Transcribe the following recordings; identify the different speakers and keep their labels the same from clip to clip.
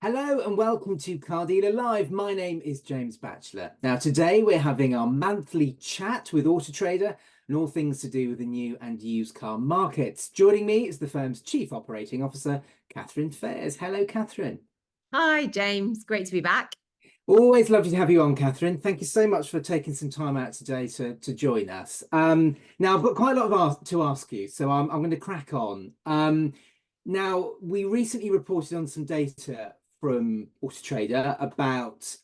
Speaker 1: Hello and welcome to Car Dealer Live. My name is James Batchelor. Now, today we're having our monthly chat with Auto Trader and all things to do with the new and used car markets. Joining me is the firm's Chief Operating Officer, Catherine Faiers. Hello, Catherine.
Speaker 2: Hi, James. Great to be back.
Speaker 1: Always lovely to have you on, Catherine. Thank you so much for taking some time out today to join us. Now, I've got quite a lot to ask you, so I'm going to crack on. Now, we recently reported on some data from Auto Trader about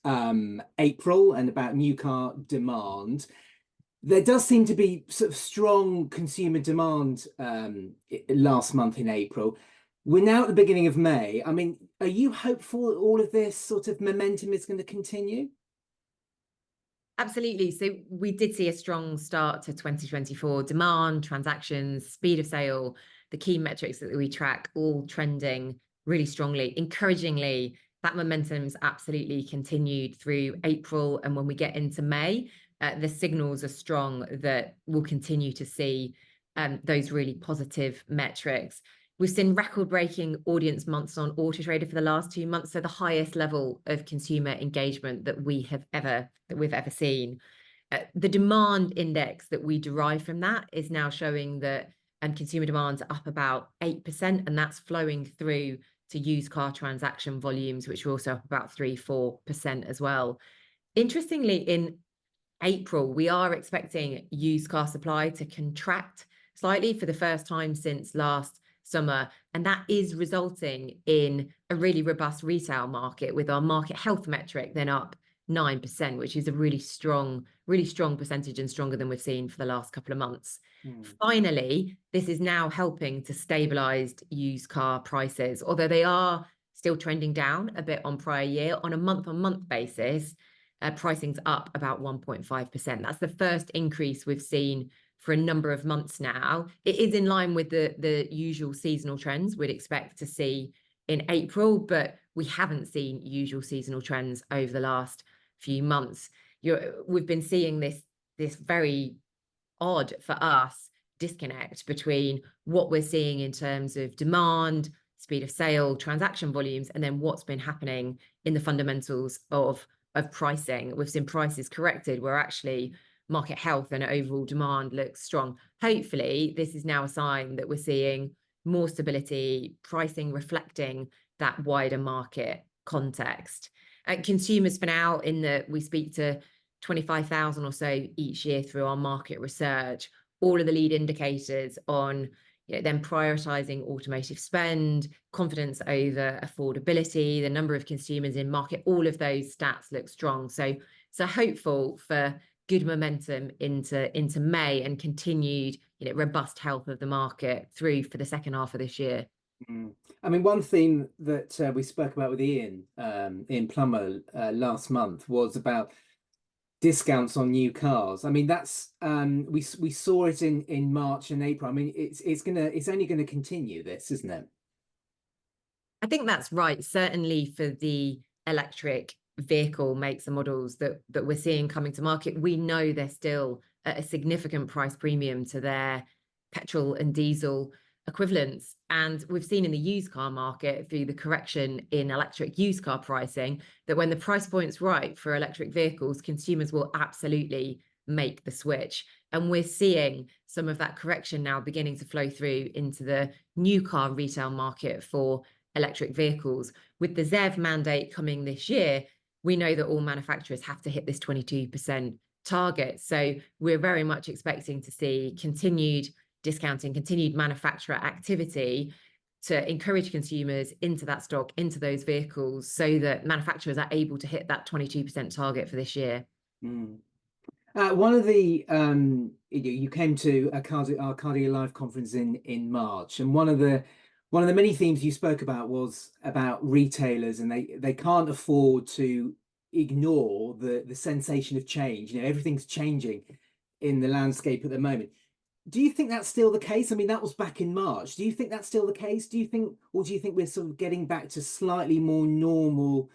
Speaker 1: April and about new car demand. There does seem to be sort of strong consumer demand last month in April. We're now at the beginning of May. I mean, are you hopeful that all of this sort of momentum is going to continue?
Speaker 2: Absolutely. So we did see a strong start to 2024. Demand, transactions, speed of sale, the key metrics that we track, all trending really strongly. Encouragingly, that momentum's absolutely continued through April. And when we get into May, the signals are strong that we'll continue to see those really positive metrics. We've seen record-breaking audience months on Auto Trader for the last 2 months, so the highest level of consumer engagement that we've ever seen. The demand index that we derive from that is now showing that consumer demand's up about 8%, and that's flowing through to used car transaction volumes, which are also up about 3-4% as well. Interestingly, in April, we are expecting used car supply to contract slightly for the first time since last summer, and that is resulting in a really robust retail market, with our market health metric then up 9%, which is a really strong percentage, and stronger than we've seen for the last couple of months. Finally, this is now helping to stabilize used car prices, although they are still trending down a bit on prior year. On a month-on-month basis, pricing's up about 1.5%. That's the first increase we've seen for a number of months now. It is in line with the usual seasonal trends we'd expect to see in April, but we haven't seen usual seasonal trends over the last few months. We've been seeing this very odd, for us, disconnect between what we're seeing in terms of demand, speed of sale, transaction volumes, and then what's been happening in the fundamentals of pricing. We've seen prices corrected where actually market health and overall demand looks strong. Hopefully, this is now a sign that we're seeing more stability, pricing reflecting that wider market context. Consumers for now, we speak to 25,000 or so each year through our market research. All of the lead indicators on them prioritizing automotive spend, confidence over affordability, the number of consumers in market, all of those stats look strong. So hopeful for good momentum into May and continued robust health of the market through for the second half of this year.
Speaker 1: I mean, one theme that we spoke about with Ian Plummer last month was about discounts on new cars. I mean, that's we saw it in March and April. I mean, it's only gonna continue this, isn't it?
Speaker 2: I think that's right. Certainly for the electric vehicle makes and models that we're seeing coming to market, we know they're still at a significant price premium to their petrol and diesel equivalents. And we've seen in the used car market, through the correction in electric used car pricing, that when the price point's right for electric vehicles, consumers will absolutely make the switch. And we're seeing some of that correction now beginning to flow through into the new car retail market for electric vehicles. With the ZEV mandate coming this year, we know that all manufacturers have to hit this 22% target. So we're very much expecting to see continued discounting, continued manufacturer activity to encourage consumers into that stock, into those vehicles, so that manufacturers are able to hit that 22% target for this year.
Speaker 1: One of the you came to our Car Dealer Live conference in March, and one of the many themes you spoke about was about retailers, and they can't afford to ignore the sensation of change. Everything's changing in the landscape at the moment. Do you think that's still the case? I mean, that was back in March. Do you think that's still the case? Do you think we're sort of getting back to slightly more normal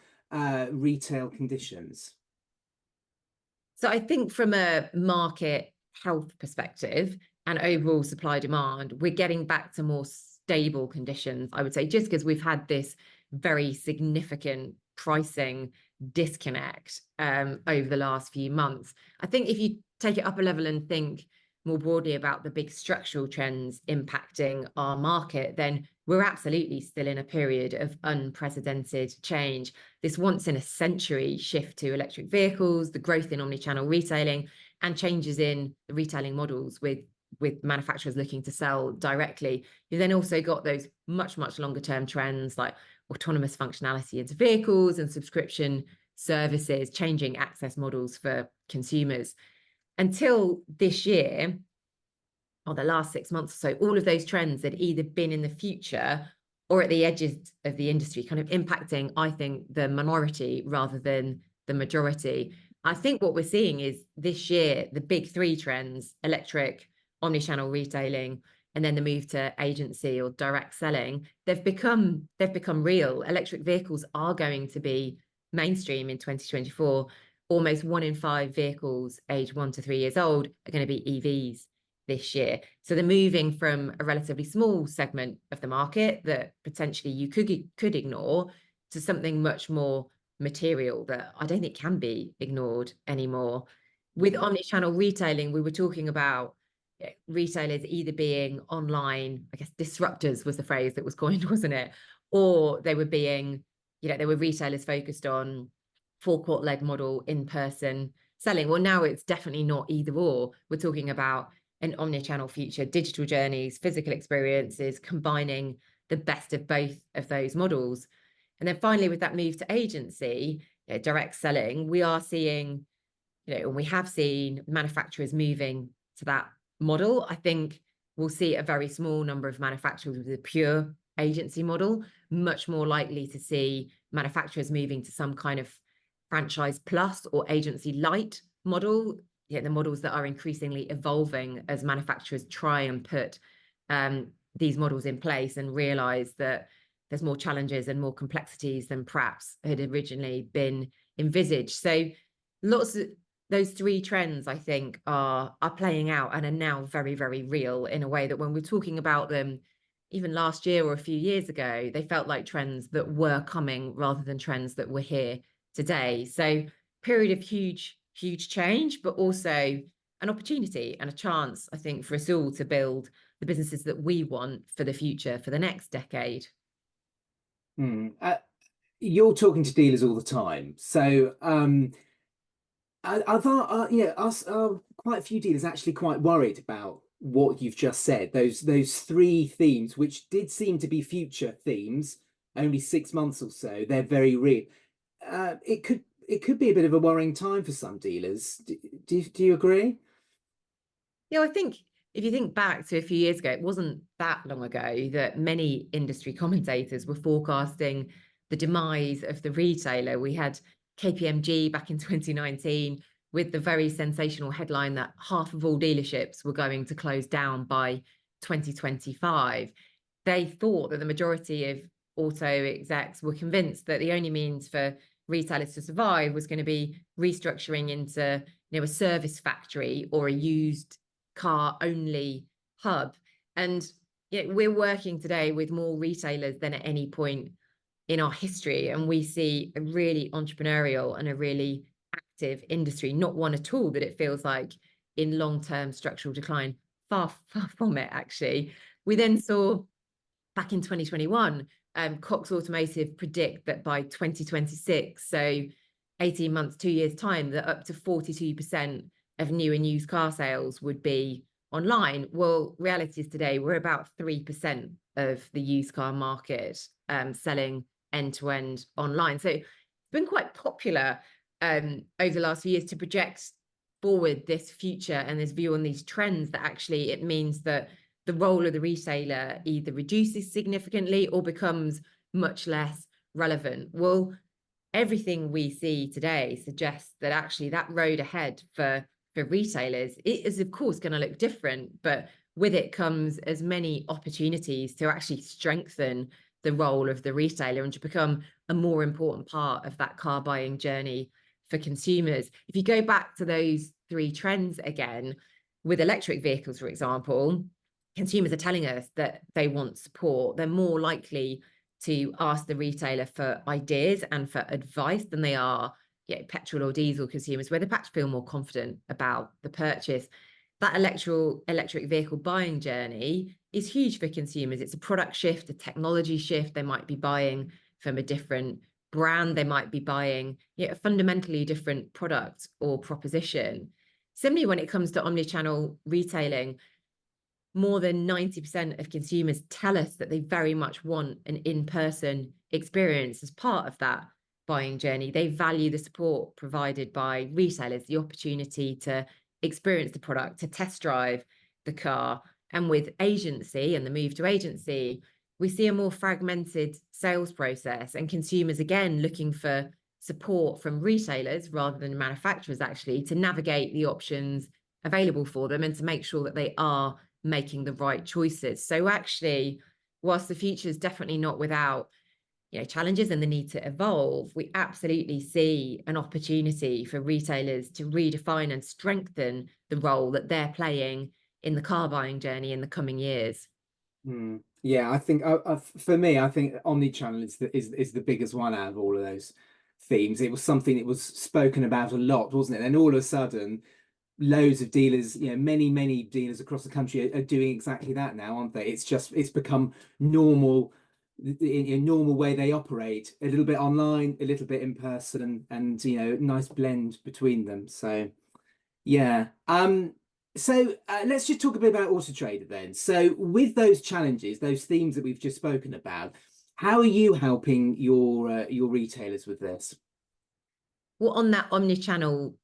Speaker 1: retail conditions?
Speaker 2: So I think from a market health perspective and overall supply demand, we're getting back to more stable conditions, I would say, just because we've had this very significant pricing disconnect over the last few months. I think if you take it up a level and think more broadly about the big structural trends impacting our market, then we're absolutely still in a period of unprecedented change. This once in a century shift to electric vehicles, the growth in omnichannel retailing, and changes in the retailing models with manufacturers looking to sell directly. You then also got those much longer term trends like autonomous functionality into vehicles and subscription services, changing access models for consumers. Until this year, or the last 6 months or so, all of those trends had either been in the future or at the edges of the industry, kind of impacting, I think, the minority rather than the majority. I think what we're seeing is this year, the big three trends, electric, omnichannel retailing, and then the move to agency or direct selling, they've become real. Electric vehicles are going to be mainstream in 2024. Almost 1 in 5 vehicles aged 1 to 3 years old are going to be EVs this year. So they're moving from a relatively small segment of the market that potentially you could ignore to something much more material that I don't think can be ignored anymore. With omnichannel retailing, we were talking about retailers either being online, I guess disruptors was the phrase that was coined, wasn't it? Or they were being, they were retailers focused on forecourt-led model, in-person selling. Well, now it's definitely not either or. We're talking about an omnichannel future, digital journeys, physical experiences, combining the best of both of those models. And then finally, with that move to agency, direct selling, we are seeing, and we have seen manufacturers moving to that model. I think we'll see a very small number of manufacturers with a pure agency model, much more likely to see manufacturers moving to some kind of franchise plus or agency light model. The models that are increasingly evolving as manufacturers try and put these models in place and realize that there's more challenges and more complexities than perhaps had originally been envisaged. So lots of those three trends, I think, are playing out and are now very, very real in a way that when we're talking about them, even last year or a few years ago, they felt like trends that were coming rather than trends that were here today. So period of huge change, but also an opportunity and a chance, I think, for us all to build the businesses that we want for the future, for the next decade.
Speaker 1: You're talking to dealers all the time, so quite a few dealers actually quite worried about what you've just said. Those three themes, which did seem to be future themes only 6 months or so, they're very real. It could be a bit of a worrying time for some dealers. Do you agree?
Speaker 2: Yeah, I think if you think back to a few years ago, it wasn't that long ago that many industry commentators were forecasting the demise of the retailer. We had KPMG back in 2019 with the very sensational headline that half of all dealerships were going to close down by 2025. They thought that the majority of auto execs were convinced that the only means for retailers to survive was going to be restructuring into a service factory or a used car only hub. And we're working today with more retailers than at any point in our history, and we see a really entrepreneurial and a really active industry, not one at all that it feels like in long-term structural decline. Far from it, actually. We then saw back in 2021 Cox Automotive predict that by 2026, so 18 months, 2 years time, that up to 42% of new and used car sales would be online. Well, reality is today we're about 3% of the used car market selling end-to-end online. So it's been quite popular over the last few years to project forward this future and this view on these trends that actually it means that the role of the retailer either reduces significantly or becomes much less relevant. Well, everything we see today suggests that actually that road ahead for retailers, it is of course going to look different, but with it comes as many opportunities to actually strengthen the role of the retailer and to become a more important part of that car buying journey for consumers. If you go back to those three trends again, with electric vehicles, for example, consumers are telling us that they want support. They're more likely to ask the retailer for ideas and for advice than they are petrol or diesel consumers, where they perhaps feel more confident about the purchase. That electric vehicle buying journey is huge for consumers. It's a product shift, a technology shift. They might be buying from a different brand. They might be buying a fundamentally different product or proposition. Similarly, when it comes to omnichannel retailing, more than 90% of consumers tell us that they very much want an in-person experience as part of that buying journey. They value the support provided by retailers, the opportunity to experience the product, to test drive the car. And with agency and the move to agency, we see a more fragmented sales process, and consumers again looking for support from retailers rather than manufacturers, actually, to navigate the options available for them and to make sure that they are making the right choices. So actually, whilst the future is definitely not without challenges and the need to evolve, we absolutely see an opportunity for retailers to redefine and strengthen the role that they're playing in the car buying journey in the coming years.
Speaker 1: Yeah, I think for me, I think omnichannel is the biggest one out of all of those themes. It was something that was spoken about a lot, wasn't it? And all of a sudden, loads of dealers, many dealers across the country are doing exactly that now, aren't they? It's become normal, a normal way they operate, a little bit online, a little bit in person, and nice blend between them. So yeah. So let's just talk a bit about Auto Trader then. So with those challenges, those themes that we've just spoken about, how are you helping your retailers with this?
Speaker 2: Well, on that omnichannel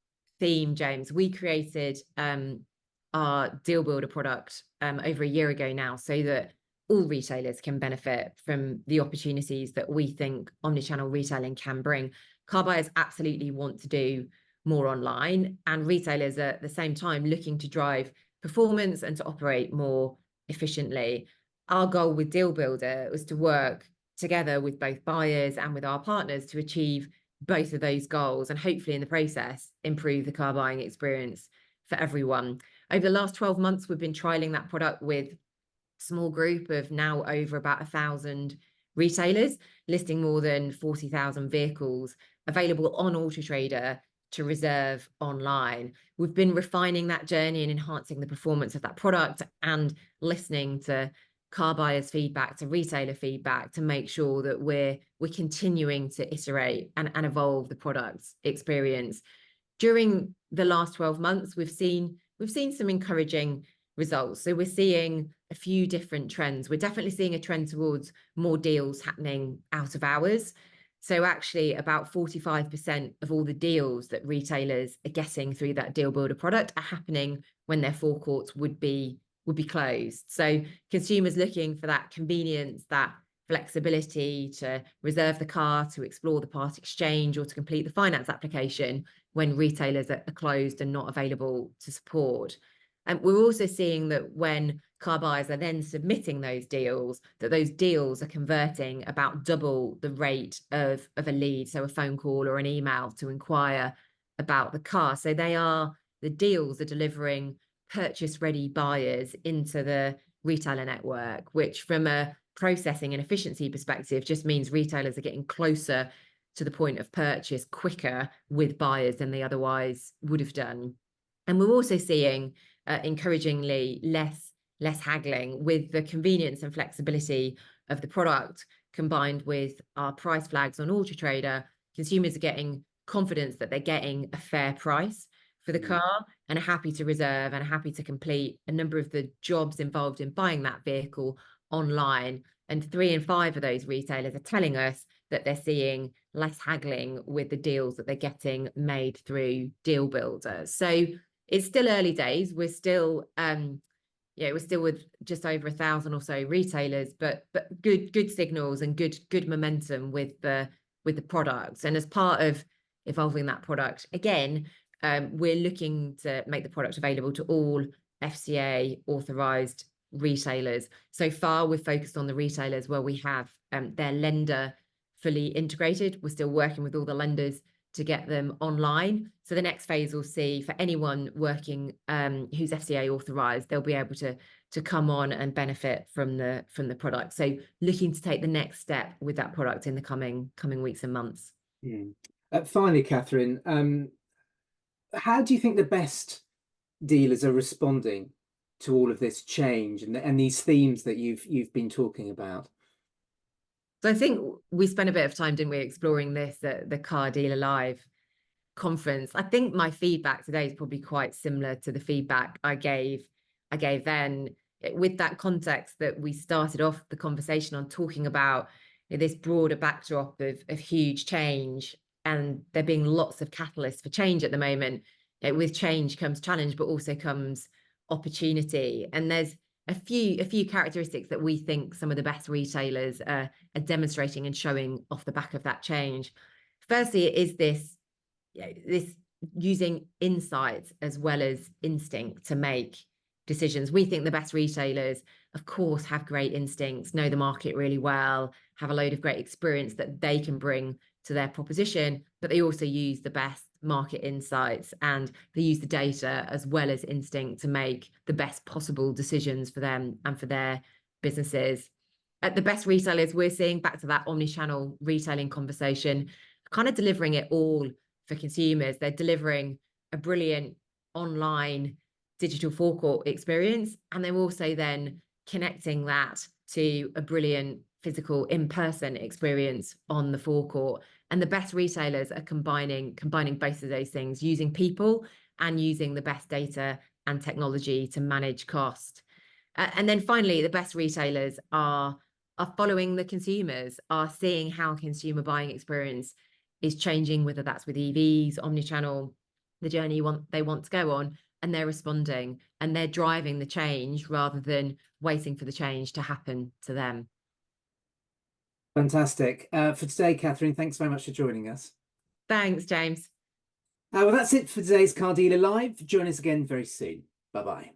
Speaker 2: theme, James, we created our Deal Builder product over a year ago now, so that all retailers can benefit from the opportunities that we think omnichannel retailing can bring. Car buyers absolutely want to do more online, and retailers are at the same time looking to drive performance and to operate more efficiently. Our goal with Deal Builder was to work together with both buyers and with our partners to achieve both of those goals, and hopefully in the process improve the car buying experience for everyone. Over the last 12 months, we've been trialing that product with a small group of now over about 1,000 retailers, listing more than 40,000 vehicles available on Auto Trader to reserve online. We've been refining that journey and enhancing the performance of that product and listening to car buyers' feedback, to retailer feedback, to make sure that we're continuing to iterate and evolve the product's experience. During the last 12 months, we've seen some encouraging results. So we're seeing a few different trends. We're definitely seeing a trend towards more deals happening out of hours. So actually about 45% of all the deals that retailers are getting through that Deal Builder product are happening when their forecourts would be closed. So consumers looking for that convenience, that flexibility to reserve the car, to explore the part exchange, or to complete the finance application when retailers are closed and not available to support. And we're also seeing that when car buyers are then submitting those deals, that those deals are converting about double the rate of a lead, so a phone call or an email to inquire about the car. So the deals are delivering purchase-ready buyers into the retailer network, which from a processing and efficiency perspective just means retailers are getting closer to the point of purchase quicker with buyers than they otherwise would have done. And we're also seeing, encouragingly, less haggling with the convenience and flexibility of the product combined with our price flags on Auto Trader. Consumers are getting confidence that they're getting a fair price for the car and are happy to reserve and are happy to complete a number of the jobs involved in buying that vehicle online. And 3 in 5 of those retailers are telling us that they're seeing less haggling with the deals that they're getting made through Deal Builder. So it's still early days. We're still we're still with just over 1,000 or so retailers, but good signals and good momentum with the products. And as part of evolving that product, again, we're looking to make the product available to all FCA authorized retailers. So far, we've focused on the retailers where we have their lender fully integrated. We're still working with all the lenders to get them online. So the next phase we'll see for anyone working who's FCA authorized, they'll be able to come on and benefit from the product. So looking to take the next step with that product in the coming weeks and months.
Speaker 1: Finally, Catherine, how do you think the best dealers are responding to all of this change and these themes that you've been talking about?
Speaker 2: So I think we spent a bit of time, didn't we, exploring this at the Car Dealer Live conference. I think my feedback today is probably quite similar to the feedback I gave then, with that context that we started off the conversation on, talking about this broader backdrop of huge change, and there being lots of catalysts for change at the moment. With change comes challenge, but also comes opportunity. And there's a few characteristics that we think some of the best retailers are demonstrating and showing off the back of that change. Firstly, it is this using insights as well as instinct to make decisions. We think the best retailers, of course, have great instincts, know the market really well, have a load of great experience that they can bring to their proposition, but they also use the best market insights, and they use the data as well as instinct to make the best possible decisions for them and for their businesses. At the best retailers, we're seeing, back to that omnichannel retailing conversation, kind of delivering it all for consumers. They're delivering a brilliant online digital forecourt experience, and they're also then connecting that to a brilliant physical in-person experience on the forecourt. And the best retailers are combining both of those things, using people and using the best data and technology to manage cost. And then finally, the best retailers are following the consumers, are seeing how consumer buying experience is changing, whether that's with EVs, omnichannel, the journey they want to go on, and they're responding and they're driving the change rather than waiting for the change to happen to them.
Speaker 1: Fantastic. For today, Catherine, thanks very much for joining us.
Speaker 2: Thanks, James.
Speaker 1: Well, that's it for today's Car Dealer Live. Join us again very soon. Bye-bye.